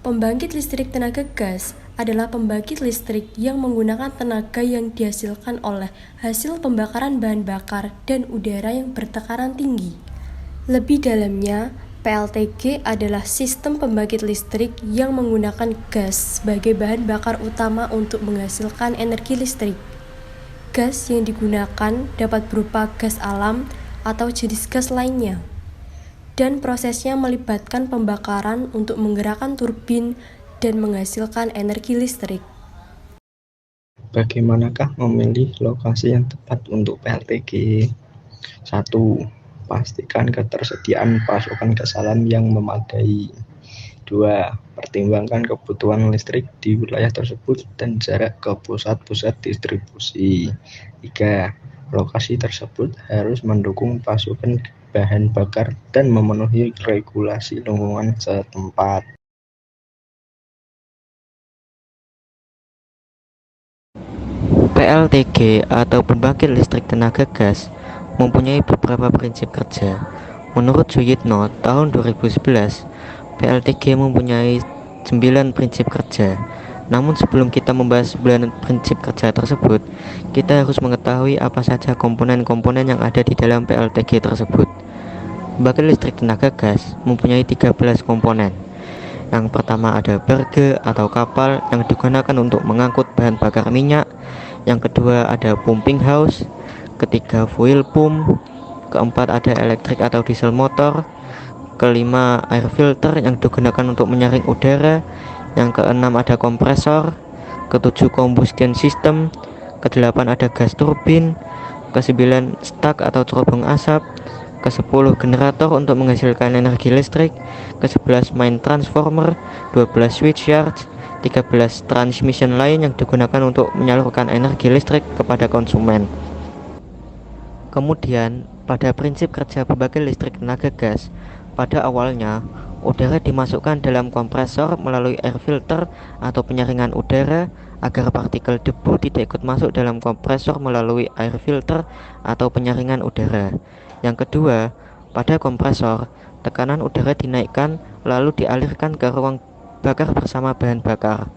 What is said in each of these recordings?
Pembangkit listrik tenaga gas adalah pembangkit listrik yang menggunakan tenaga yang dihasilkan oleh hasil pembakaran bahan bakar dan udara yang bertekanan tinggi. Lebih dalamnya, PLTG adalah sistem pembangkit listrik yang menggunakan gas sebagai bahan bakar utama untuk menghasilkan energi listrik. Gas yang digunakan dapat berupa gas alam atau jenis gas lainnya. Dan prosesnya melibatkan pembakaran untuk menggerakkan turbin dan menghasilkan energi listrik. Bagaimanakah memilih lokasi yang tepat untuk PLTG? 1. Pastikan ketersediaan pasokan gas alam yang memadai. 2. Pertimbangkan kebutuhan listrik di wilayah tersebut dan jarak ke pusat-pusat distribusi. 3. Lokasi tersebut harus mendukung pasokan bahan bakar dan memenuhi regulasi lingkungan setempat. PLTG atau pembangkit listrik tenaga gas mempunyai beberapa prinsip kerja. Menurut Suyitno tahun 2011, PLTG mempunyai 9 prinsip kerja. Namun sebelum kita membahas 9 prinsip kerja tersebut, kita harus mengetahui apa saja komponen-komponen yang ada di dalam PLTG tersebut. Pembangkit listrik tenaga gas mempunyai 13 komponen. Yang pertama ada barge atau kapal yang digunakan untuk mengangkut bahan bakar minyak. Yang kedua ada pumping house. Ketiga fuel pump. Keempat ada elektrik atau diesel motor. Kelima air filter yang digunakan untuk menyaring udara. Yang keenam ada kompresor. Ketujuh combustion system. Kedelapan ada gas turbin. Kesembilan stack atau cerobong asap. Ke-10 generator untuk menghasilkan energi listrik. Ke-11 main transformer. 12 switch yards. 13 transmission line yang digunakan untuk menyalurkan energi listrik kepada konsumen. Kemudian, pada prinsip kerja pembangkit listrik tenaga gas, pada awalnya, udara dimasukkan dalam kompresor melalui air filter atau penyaringan udara agar partikel debu tidak ikut masuk dalam kompresor melalui air filter atau penyaringan udara. Yang kedua, pada kompresor, tekanan udara dinaikkan lalu dialirkan ke ruang bakar bersama bahan bakar.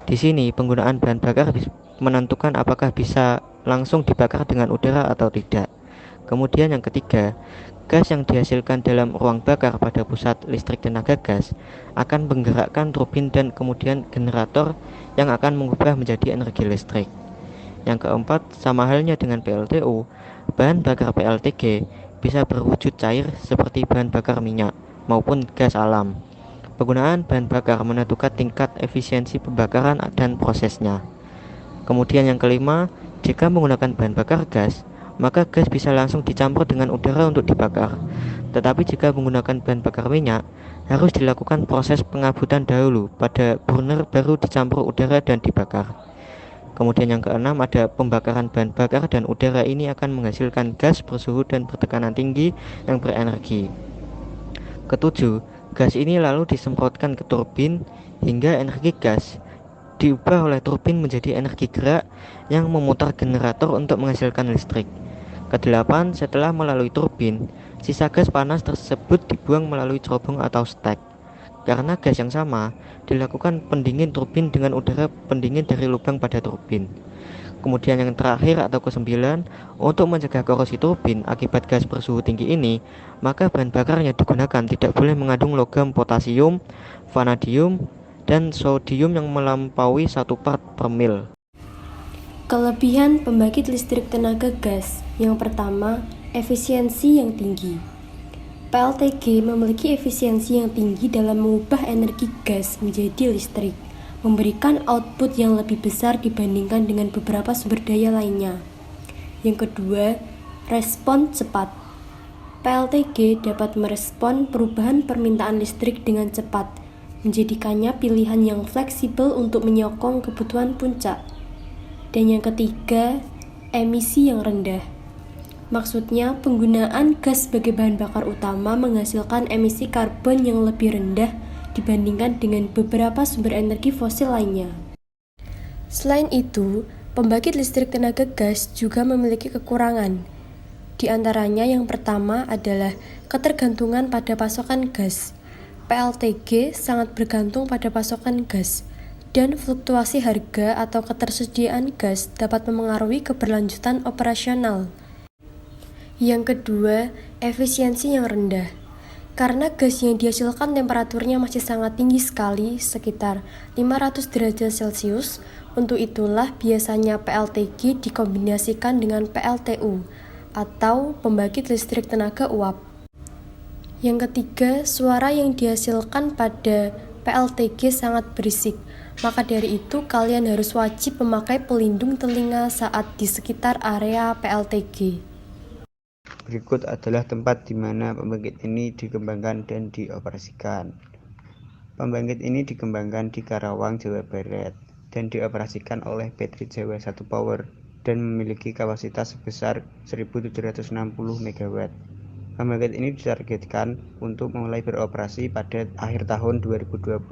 Di sini penggunaan bahan bakar menentukan apakah bisa langsung dibakar dengan udara atau tidak. Kemudian yang ketiga, gas yang dihasilkan dalam ruang bakar pada pusat listrik tenaga gas akan menggerakkan turbin dan kemudian generator yang akan mengubah menjadi energi listrik. Yang keempat, sama halnya dengan PLTU, bahan bakar PLTG bisa berwujud cair seperti bahan bakar minyak maupun gas alam. Penggunaan bahan bakar menentukan tingkat efisiensi pembakaran dan prosesnya. Kemudian yang kelima, jika menggunakan bahan bakar gas, maka gas bisa langsung dicampur dengan udara untuk dibakar. Tetapi jika menggunakan bahan bakar minyak, harus dilakukan proses pengabutan dahulu pada burner baru dicampur udara dan dibakar. Kemudian yang keenam ada pembakaran bahan bakar dan udara ini akan menghasilkan gas bersuhu dan bertekanan tinggi yang berenergi. Ketujuh, gas ini lalu disemprotkan ke turbin hingga energi gas diubah oleh turbin menjadi energi gerak yang memutar generator untuk menghasilkan listrik. Kedelapan, setelah melalui turbin, sisa gas panas tersebut dibuang melalui cerobong atau stack. Karena gas yang sama, dilakukan pendingin turbin dengan udara pendingin dari lubang pada turbin. Kemudian yang terakhir atau ke-9, untuk mencegah korosi turbin akibat gas bersuhu tinggi ini, maka bahan bakar yang digunakan tidak boleh mengandung logam potasium, vanadium, dan sodium yang melampaui 1 part per mil. Kelebihan pembangkit listrik tenaga gas. Yang pertama, efisiensi yang tinggi. PLTG memiliki efisiensi yang tinggi dalam mengubah energi gas menjadi listrik, memberikan output yang lebih besar dibandingkan dengan beberapa sumber daya lainnya. Yang kedua, respon cepat. PLTG dapat merespon perubahan permintaan listrik dengan cepat, menjadikannya pilihan yang fleksibel untuk menyokong kebutuhan puncak. Dan yang ketiga, emisi yang rendah. Maksudnya, penggunaan gas sebagai bahan bakar utama menghasilkan emisi karbon yang lebih rendah dibandingkan dengan beberapa sumber energi fosil lainnya. Selain itu, pembangkit listrik tenaga gas juga memiliki kekurangan. Di antaranya yang pertama adalah ketergantungan pada pasokan gas. PLTG sangat bergantung pada pasokan gas, dan fluktuasi harga atau ketersediaan gas dapat memengaruhi keberlanjutan operasional. Yang kedua, efisiensi yang rendah. Karena gas yang dihasilkan temperaturnya masih sangat tinggi sekali, sekitar 500 derajat Celcius, untuk itulah biasanya PLTG dikombinasikan dengan PLTU, atau pembangkit listrik tenaga uap. Yang ketiga, suara yang dihasilkan pada PLTG sangat berisik, maka dari itu kalian harus wajib memakai pelindung telinga saat di sekitar area PLTG. Berikut adalah tempat di mana pembangkit ini dikembangkan dan dioperasikan. Pembangkit ini dikembangkan di Karawang, Jawa Barat, dan dioperasikan oleh PT Jawa 1 Power dan memiliki kapasitas sebesar 1.760 MW. Pembangkit ini ditargetkan untuk mulai beroperasi pada akhir tahun 2021.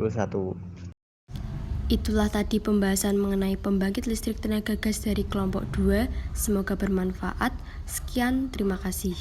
Itulah tadi pembahasan mengenai pembangkit listrik tenaga gas dari kelompok 2. Semoga bermanfaat. Sekian, terima kasih.